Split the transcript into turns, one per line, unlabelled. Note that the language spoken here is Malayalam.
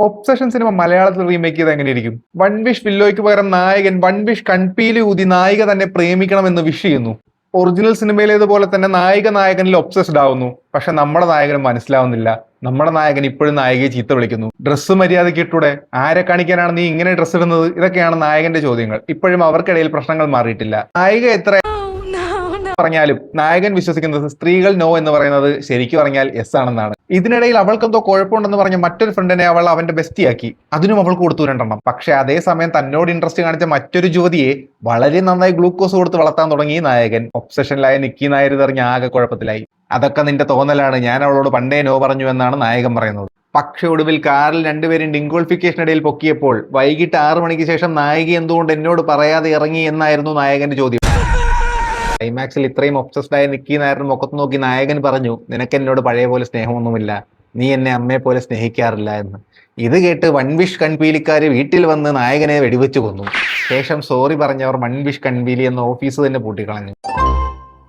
ഒബ്സഷൻ സിനിമ മലയാളത്തിൽ റീമേക്ക് ചെയ്ത് എങ്ങനെയിരിക്കും? വൺ വിഷ് വില്ലോയ്ക്ക് പകരം നായകൻ വൺ വിഷ് കൺപീലി ഊതി നായിക തന്നെ പ്രേമിക്കണമെന്ന് വിഷ് ചെയ്യുന്നു. ഒറിജിനൽ സിനിമയിലേതുപോലെ തന്നെ നായകനിൽ ഒബ്സസ്ഡ് ആവുന്നു. പക്ഷെ നമ്മുടെ നായകന് മനസ്സിലാവുന്നില്ല. നമ്മുടെ നായകൻ ഇപ്പോഴും നായികയെ ചീത്ത വിളിക്കുന്നു. ഡ്രസ്സ് മര്യാദയ്ക്ക് ഇട്ടൂടെ? ആരെ കാണിക്കാനാണ് നീ ഇങ്ങനെ ഡ്രസ്സ് ഇടുന്നത്? ഇതൊക്കെയാണ് നായകന്റെ ചോദ്യങ്ങൾ. ഇപ്പോഴും അവർക്കിടയിൽ പ്രശ്നങ്ങൾ മാറിയിട്ടില്ല. നായിക എത്ര പറഞ്ഞാലും നായകൻ വിശ്വസിക്കുന്നത് സ്ത്രീകൾ നോ എന്ന് പറയുന്നത് ശരിക്കും പറഞ്ഞാൽ യെസ് ആണെന്നാണ്. ഇതിനിടയിൽ അവൾക്കെന്തോ കുഴപ്പമുണ്ടെന്ന് പറഞ്ഞ മറ്റൊരു ഫ്രണ്ടിനെ അവൾ അവന്റെ ബെസ്റ്റിയാക്കി. അതിനും അവൾക്ക് കൊടുത്തു 2 പക്ഷെ അതേസമയം തന്നോട് ഇൻട്രസ്റ്റ് കാണിച്ച മറ്റൊരു യുവതിയെ വളരെ നന്നായി ഗ്ലൂക്കോസ് കൊടുത്ത് വളർത്താൻ തുടങ്ങി നായകൻ. ഒബ്സഷനിലായ നിക്കി നായർ ഇതറിഞ്ഞ ആകെ കുഴപ്പത്തിലായി. അതൊക്കെ നിന്റെ തോന്നലാണ്, ഞാൻ അവളോട് പണ്ടേ നോ പറഞ്ഞു എന്നാണ് നായകൻ പറയുന്നത്. പക്ഷെ ഒടുവിൽ കാറിൽ രണ്ടുപേരും ഡിങ്കോൾഫിക്കേഷൻ ഇടയിൽ പൊക്കിയപ്പോൾ വൈകിട്ട് 6 മണിക്ക് ശേഷം നായിക എന്തുകൊണ്ട് എന്നോട് പറയാതെ ഇറങ്ങി എന്നായിരുന്നു നായകന്റെ ചോദ്യം. ക്ലൈമാക്സിൽ ഇത്രയും ഒബ്സസ്ഡ് ആയ നിക്കി നായരുടെ മുഖത്ത് നോക്കി നായകൻ പറഞ്ഞു, നിനക്ക് എന്നോട് പഴയ പോലെ സ്നേഹമൊന്നുമില്ല, നീ എന്നെ അമ്മയെ പോലെ സ്നേഹിക്കാറില്ല എന്ന്. ഇത് കേട്ട് വൺ വിഷ് കൺപീലിക്കാര് വീട്ടിൽ വന്ന് നായകനെ വെടിവെച്ചു കൊന്നു. ശേഷം സോറി പറഞ്ഞവർ വൺ വിഷ് കൺപീലി എന്ന ഓഫീസ് തന്നെ പൂട്ടിക്കളഞ്ഞു.